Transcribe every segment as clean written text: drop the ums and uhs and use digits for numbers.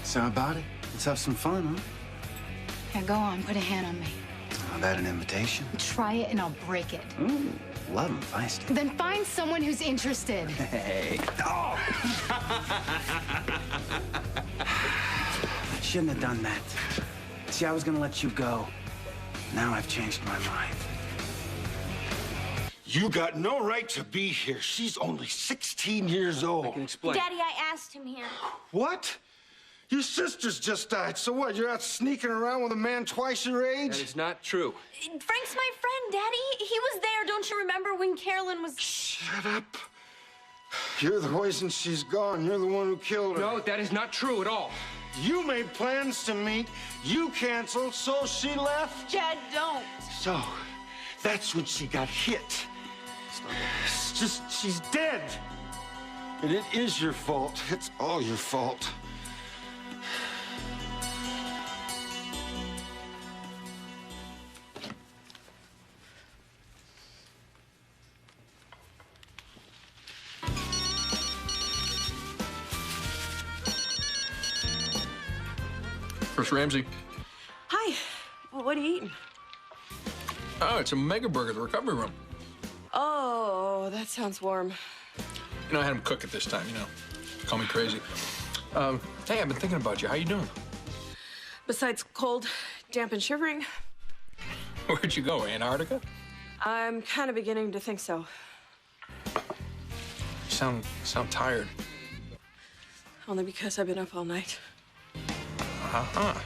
So how about it? Let's have some fun, huh? Yeah, go on, put a hand on me. Oh, that an invitation? Try it and I'll break it. Ooh, love 'em feisty. Then find someone who's interested. Hey. Oh! I shouldn't have done that. See, I was gonna let you go. Now I've changed my mind. You got no right to be here. She's only 16 years old. I can explain. Daddy, I asked him here. What? Your sister's just died, so what? You're out sneaking around with a man twice your age? That is not true. Frank's my friend, Daddy. He was there. Don't you remember when Carolyn was... Shut up. You're the reason she's gone. You're the one who killed her. No, that is not true at all. You made plans to meet. You canceled, so she left. Dad, don't. So, that's when she got hit. It's just, she's dead. And it is your fault. It's all your fault. Chris Ramsey. Hi. Well, what are you eating? Oh, it's a mega burger, the recovery room. Oh, that sounds warm. You know, I had him cook it this time, you know. Call me crazy. Hey, I've been thinking about you. How you doing? Besides cold, damp, and shivering, Where'd you go, Antarctica? I'm kind of beginning to think so. You sound tired. Only because I've been up all night. Uh-huh.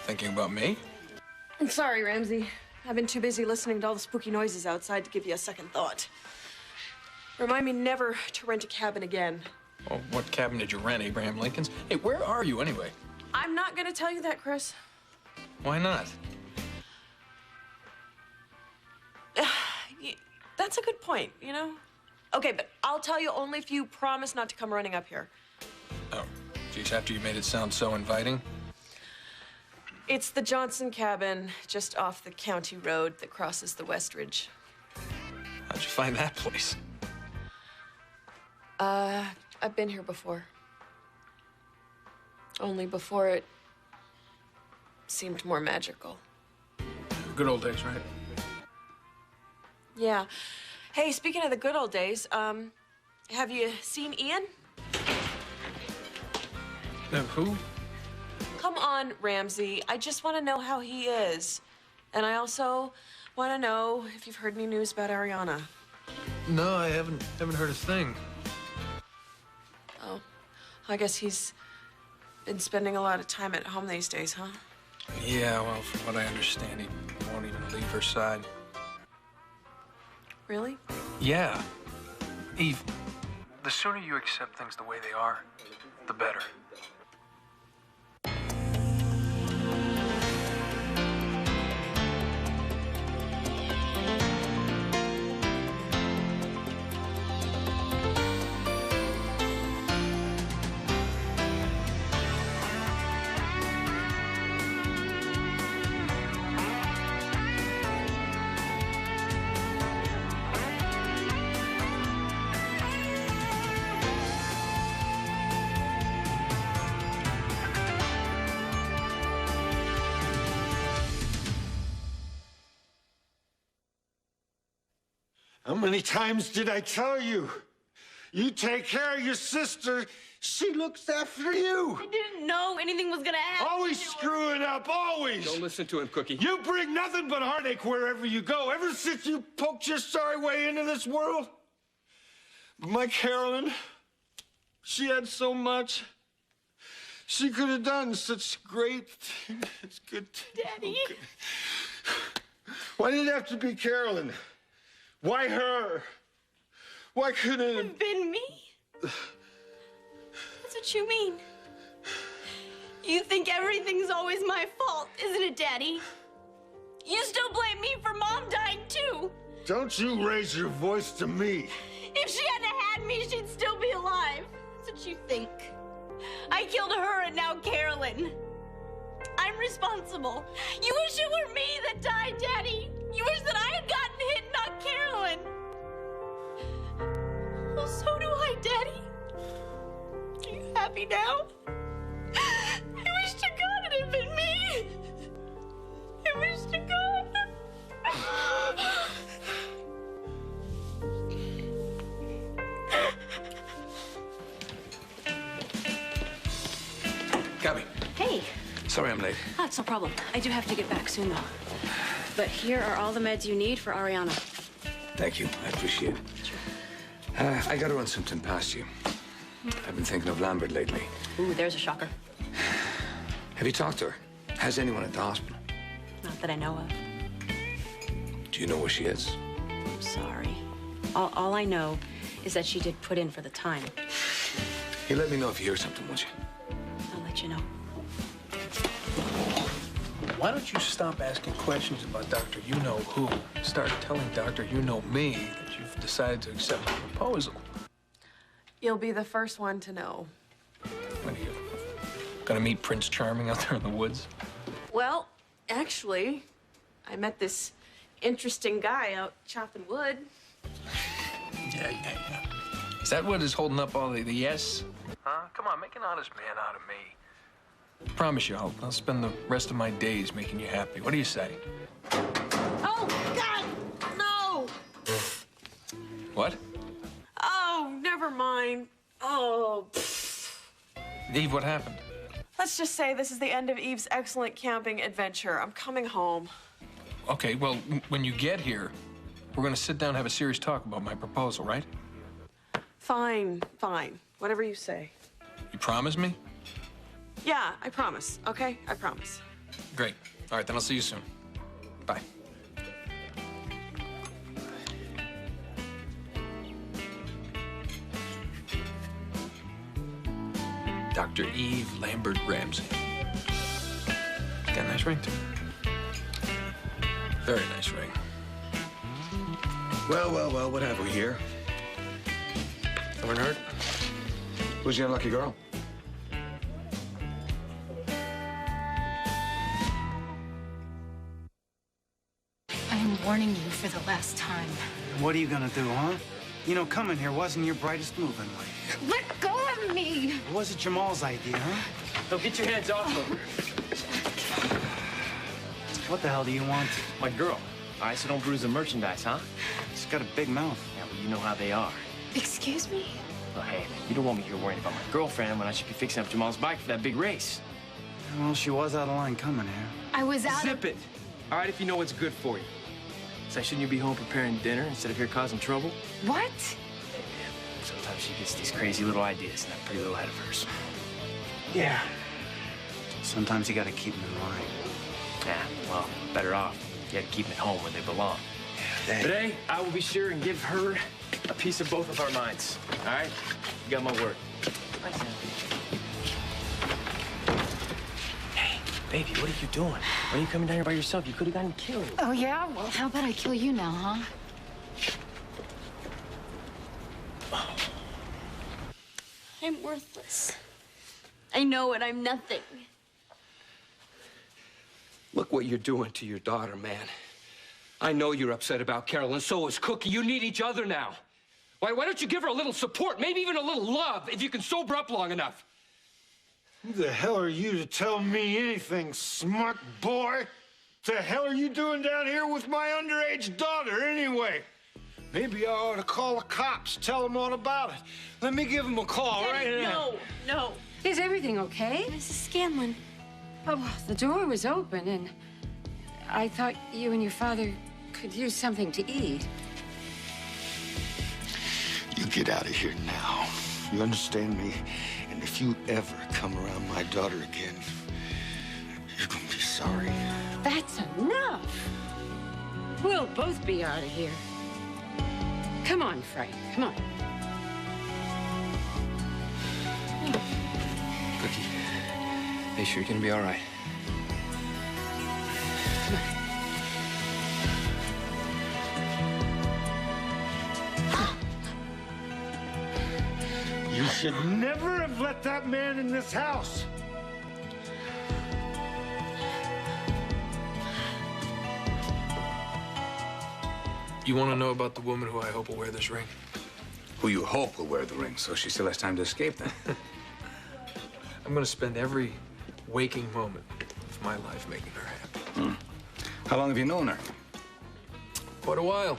Thinking about me? I'm sorry, Ramsey. I've been too busy listening to all the spooky noises outside to give you a second thought. Remind me never to rent a cabin again. Well, what cabin did you rent, Abraham Lincoln's? Hey, where are you anyway? I'm not gonna tell you that, Chris. Why not? That's a good point, you know? Okay, but I'll tell you only if you promise not to come running up here. Oh, geez, after you made it sound so inviting. It's the Johnson cabin just off the county road that crosses the West Ridge. How'd you find that place? I've been here before. Only before it seemed more magical. Good old days, right? Yeah. Hey, speaking of the good old days, have you seen Ian? Who? Come on, Ramsey. I just want to know how he is. And I also want to know if you've heard any news about Ariana. No, I haven't heard a thing. Oh, I guess he's been spending a lot of time at home these days, huh? Yeah, well, from what I understand, he won't even leave her side. Really? Yeah. Eve, the sooner you accept things the way they are, the better. How many times did I tell you? You take care of your sister. She looks after you. I didn't know anything was gonna happen. Always screwing up, always. Don't listen to him, Cookie. You bring nothing but heartache wherever you go, ever since you poked your sorry way into this world. But my Carolyn, she had so much. She could have done such great things. It's good. Daddy. Okay. Why did it have to be Carolyn? Why her? Why couldn't it Have been me? That's what you mean. You think everything's always my fault, isn't it, Daddy? You still blame me for Mom dying, too. Don't you raise your voice to me. If she hadn't had me, she'd still be alive. That's what you think. I killed her and now Carolyn. I'm responsible. You wish it were me that died, Daddy. You wish that I had gotten hit, not Carolyn. Well, so do I, Daddy. Are you happy now? I Gabby, Hey. sorry I'm late. Oh, it's no problem. I do have to get back soon, though. But here are all the meds you need for Ariana. Thank you. I appreciate it. I gotta run something past you. I've been thinking of Lambert lately. Ooh, there's a shocker. Have you talked to her? Has anyone at the hospital? Not that I know of. Do you know where she is? I'm sorry. All I know is that she did put in for the time. You let me know if you hear something, would you? I'll let you know. Why don't you stop asking questions about Dr. You-Know-Who? Start telling Dr. You-Know-Me that you've decided to accept the proposal. You'll be the first one to know. When are you gonna meet Prince Charming out there in the woods? Well, actually, I met this interesting guy out chopping wood. Yeah. Is that what is holding up all the yes? Huh? Come on, make an honest man out of me. Promise you, I'll spend the rest of my days making you happy. What do you say? Oh, God, no! What? Oh, never mind. Oh, Eve, what happened? let's just say this is the end of Eve's excellent camping adventure. I'm coming home. Okay, well, when you get here, we're gonna sit down and have a serious talk about my proposal, right? Fine. Whatever you say. You promise me? Yeah, I promise, okay? I promise. Great. All right, then I'll see you soon. Bye. Dr. Eve Lambert Ramsey. Got a nice ring, too. Very nice ring. Well, what have we here? Someone hurt? Who's the unlucky girl? I am warning you for the last time. What are you gonna do, huh? You know, coming here wasn't your brightest move anyway. Let go of me! Or was it Jamal's idea, huh? No, get your hands off of her. What the hell do you want? My girl. All right, so don't bruise the merchandise, huh? She's got a big mouth. Yeah, well, you know how they are. Excuse me? Well, hey, you don't want me here worrying about my girlfriend when I should be fixing up Jamal's bike for that big race. Well, she was out of line coming here. I was out Zip it. All right, if you know what's good for you. So shouldn't you be home preparing dinner instead of here causing trouble? What? Sometimes she gets these crazy little ideas in that pretty little head of hers. Yeah. Sometimes you gotta keep them in line. Yeah, well, better off. You had to keep them at home where they belong. Today, I will be sure and give her a piece of both of our minds. All right? You got my word. Bye, Sam. Hey, baby, what are you doing? Why are you coming down here by yourself? You could have gotten killed. Oh, yeah? Well, how about I kill you now, huh? I'm worthless. I know it. I'm nothing. Look what you're doing to your daughter, man. I know you're upset about Carol, and so is Cookie. You need each other now. Why don't you give her a little support, maybe even a little love, if you can sober up long enough? Who the hell are you to tell me anything, smart boy? The hell are you doing down here with my underage daughter, anyway? Maybe I ought to call the cops, tell them all about it. Let me give them a call right now. No. Is everything okay? Mrs. Scanlon. Oh, well, the door was open, and I thought you and your father could use something to eat. You get out of here now. You understand me? And if you ever come around my daughter again, you're gonna be sorry. That's enough. We'll both be out of here. Come on, Frank. Come on. Cookie, hey, sure you're gonna be all right. You should never have let that man in this house. You want to know about the woman who I hope will wear this ring? Who you hope will wear the ring, so she still has time to escape then. I'm going to spend every waking moment of my life making her happy. How long have you known her? Quite a while.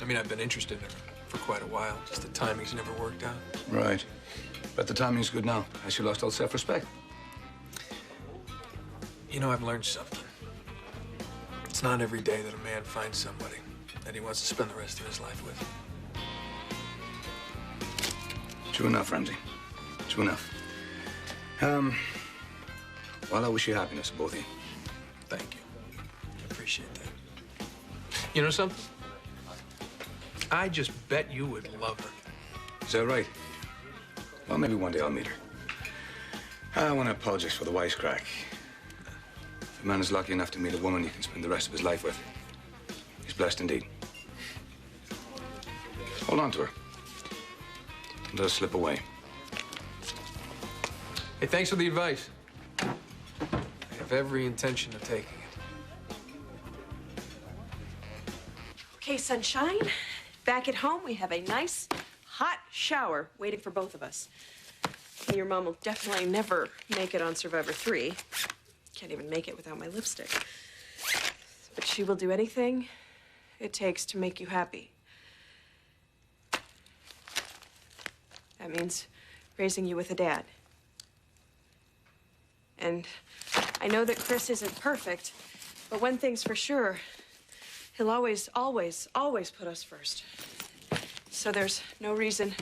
I mean, I've been interested in her for quite a while. Just the timing's never worked out. Right. But the timing's good now. She lost all self-respect. You know, I've learned something. It's not every day that a man finds somebody that he wants to spend the rest of his life with. True enough, Ramsey. True enough. Well, I wish you happiness, both of you. Thank you. I appreciate that. You know something? I just bet you would love her. Is that right? Well, maybe one day I'll meet her. I want to apologize for the wisecrack. If a man is lucky enough to meet a woman he can spend the rest of his life with, he's blessed indeed. Hold on to her. Don't let her slip away. Hey, thanks for the advice. I have every intention of taking it. Okay, sunshine. Back at home, we have a nice, hot shower waiting for both of us. And your mom will definitely never make it on Survivor 3. Can't even make it without my lipstick. But she will do anything it takes to make you happy. That means raising you with a dad. And I know that Chris isn't perfect, but one thing's for sure. He'll always, always, always put us first. So there's no reason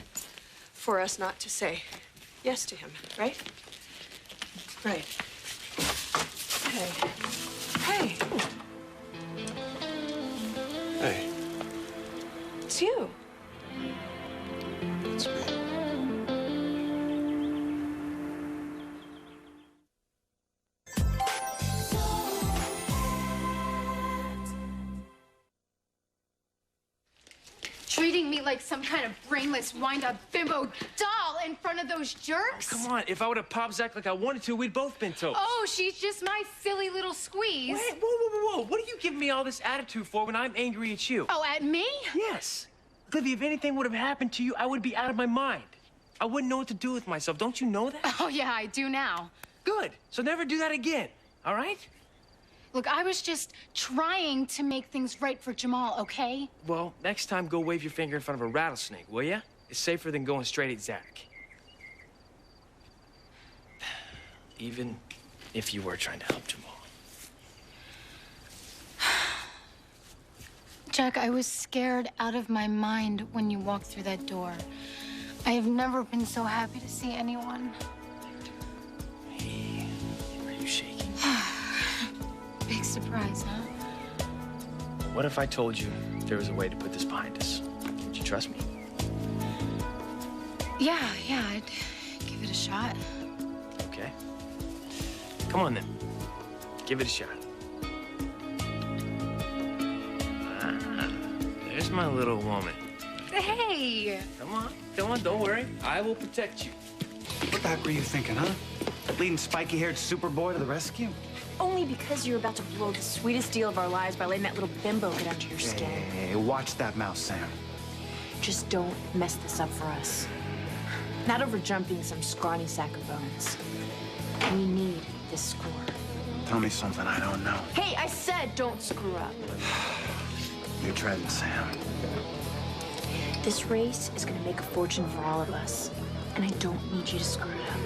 for us not to say yes to him, right? Right. Hey. Hey. Hey. It's you. It's me. Treating me like some kind of brainless, wind-up bimbo doll in front of those jerks? Come on, if I would have popped Zach like I wanted to, we'd both been toast. Oh, she's just my silly little squeeze. Wait, whoa. What are you giving me all this attitude for when I'm angry at you? Oh, at me? Yes. Olivia, if anything would have happened to you, I would be out of my mind. I wouldn't know what to do with myself. Don't you know that? Oh, yeah, I do now. Good. So never do that again, all right? Look, I was just trying to make things right for Jamal, okay? Well, next time, go wave your finger in front of a rattlesnake, will ya? It's safer than going straight at Zach. Even if you were trying to help Jamal. Jack, I was scared out of my mind when you walked through that door. I have never been so happy to see anyone. Hey, are you shaking? Big surprise, huh? What if I told you there was a way to put this behind us? Would you trust me? Yeah, I'd give it a shot. Okay. Come on, then. Give it a shot. Ah, there's my little woman. Hey! Come on, don't worry. I will protect you. What the heck were you thinking, huh? Leading spiky-haired Superboy to the rescue? Only because you're about to blow the sweetest deal of our lives by letting that little bimbo get under your skin. Hey, watch that mouth, Sam. Just don't mess this up for us. Not over jumping some scrawny sack of bones. We need this score. Tell me something I don't know. Hey, I said don't screw up. You're treading, Sam. This race is gonna make a fortune for all of us. And I don't need you to screw it up.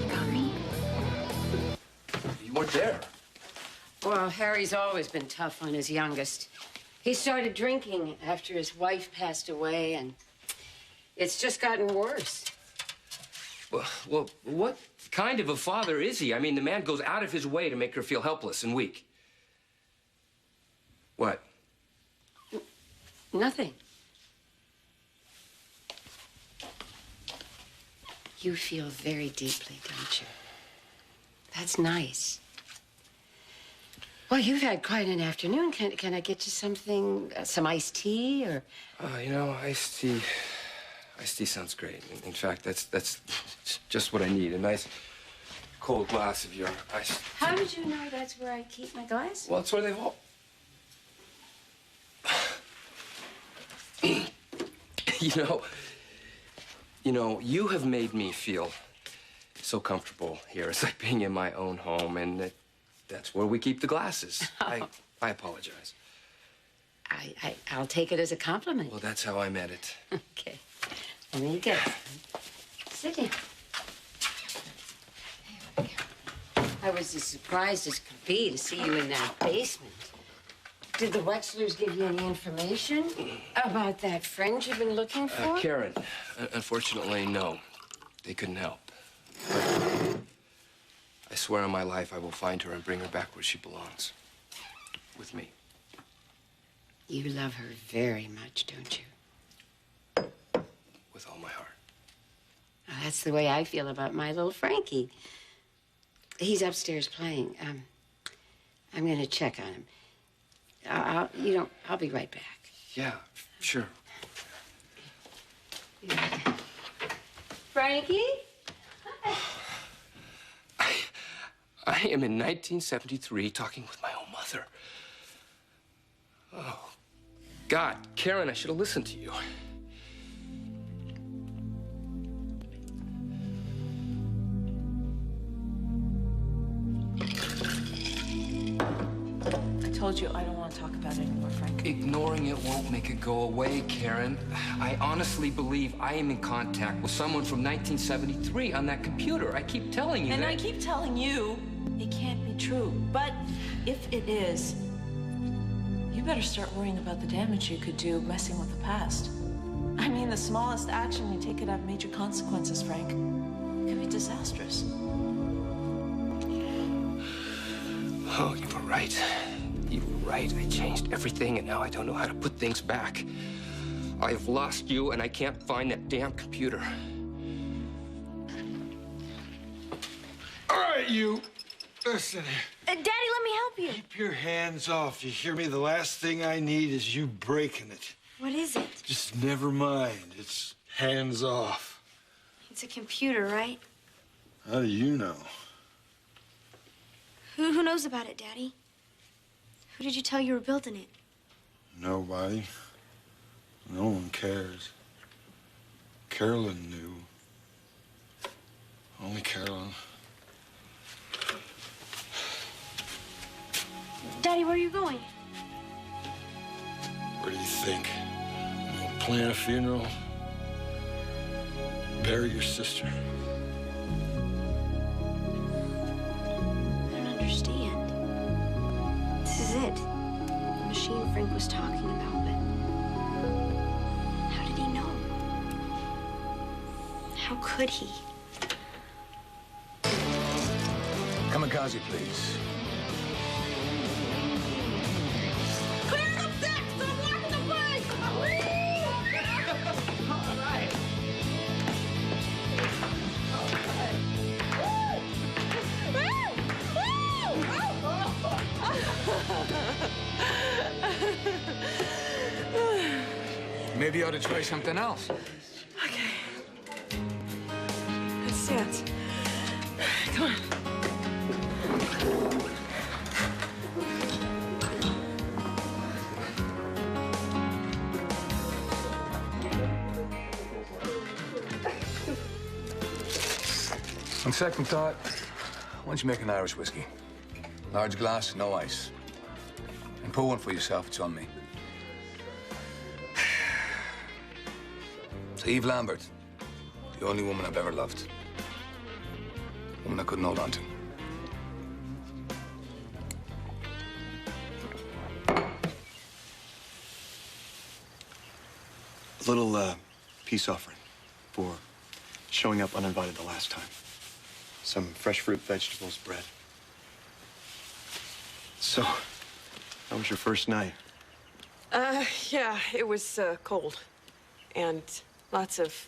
You got me? You weren't there. Well, Harry's always been tough on his youngest. He started drinking after his wife passed away, and it's just gotten worse. Well, what kind of a father is he? I mean, the man goes out of his way to make her feel helpless and weak. What? Nothing. You feel very deeply, don't you? That's nice. Well, you've had quite an afternoon. Can I get you something, some iced tea, or? Iced tea sounds great. In fact, that's just what I need. A nice cold glass of your iced tea. How did you know that's where I keep my glass? Well, that's where they've all... You have made me feel so comfortable here. It's like being in my own home, and that's where we keep the glasses. I apologize. I'll take it as a compliment. Well, that's how I meant it. Okay. Let me get it. Sit down. I was as surprised as could be to see you in that basement. Did the Wexlers give you any information about that friend you've been looking for? Karen, unfortunately, no. They couldn't help. I swear on my life I will find her and bring her back where she belongs. With me. You love her very much, don't you? With all my heart. Oh, that's the way I feel about my little Frankie. He's upstairs playing. I'm gonna check on him. I'll be right back. Yeah, sure. Frankie? I am in 1973 talking with my own mother. Oh, God, Karen, I should have listened to you. I told you I don't want to talk about it anymore, Frank. Ignoring it won't make it go away, Karen. I honestly believe I am in contact with someone from 1973 on that computer. I keep telling you And that. I keep telling you it can't be true. But if it is, you better start worrying about the damage you could do messing with the past. I mean, the smallest action you take could have major consequences, Frank. It could be disastrous. Oh, you were right. You were right. I changed everything, and now I don't know how to put things back. I've lost you, and I can't find that damn computer. All right, you. Listen. Daddy, let me help you. Keep your hands off. You hear me? The last thing I need is you breaking it. What is it? Just never mind. It's hands off. It's a computer, right? How do you know? Who knows about it, Daddy? Who did you tell you were building it? Nobody. No one cares. Carolyn knew. Only Carolyn. Daddy, where are you going? Where do you think? You gonna plan a funeral? Bury your sister? I don't understand. This is it. The machine Frank was talking about, but how did he know? How could he? Kamikaze, please. Clear the decks! I'm walking the bike! All right. Maybe you ought to try something else. Okay. Let's dance. Come on. On second thought, why don't you make an Irish whiskey? Large glass, no ice. And pour one for yourself, it's on me. To Eve Lambert, the only woman I've ever loved. Woman I couldn't hold on to. A little peace offering for showing up uninvited the last time. Some fresh fruit, vegetables, bread. So, how was your first night? Yeah, it was cold. And lots of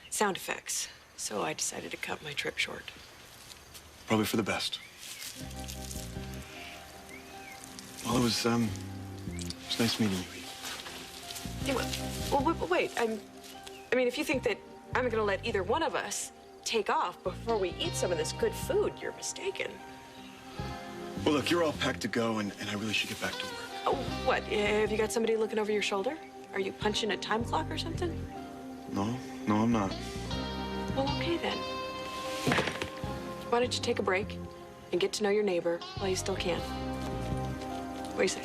sound effects. So I decided to cut my trip short. Probably for the best. Well, it was nice meeting you, Eve. Yeah, well, wait. I mean, if you think that I'm gonna let either one of us take off before we eat some of this good food, you're mistaken. Well, look, you're all packed to go, and I really should get back to work. Oh, what? Have you got somebody looking over your shoulder? Are you punching a time clock or something? No, I'm not. Well, okay then. Why don't you take a break and get to know your neighbor while you still can? What do you say?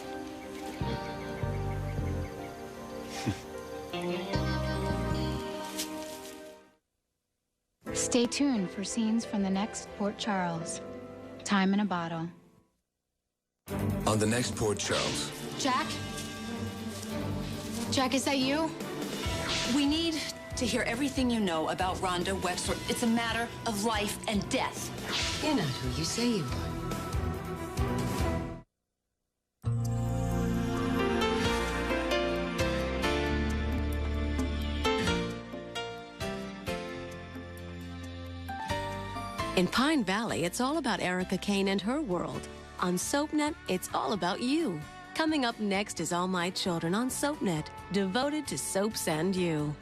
Stay tuned for scenes from the next Port Charles. Time in a bottle. On the next Port Charles. Jack? Jack, is that you? We need to hear everything you know about Rhonda Wexford. It's a matter of life and death. You're not who you say you are. In Pine Valley, it's all about Erica Kane and her world. On SoapNet, it's all about you. Coming up next is All My Children on SoapNet, devoted to soaps and you.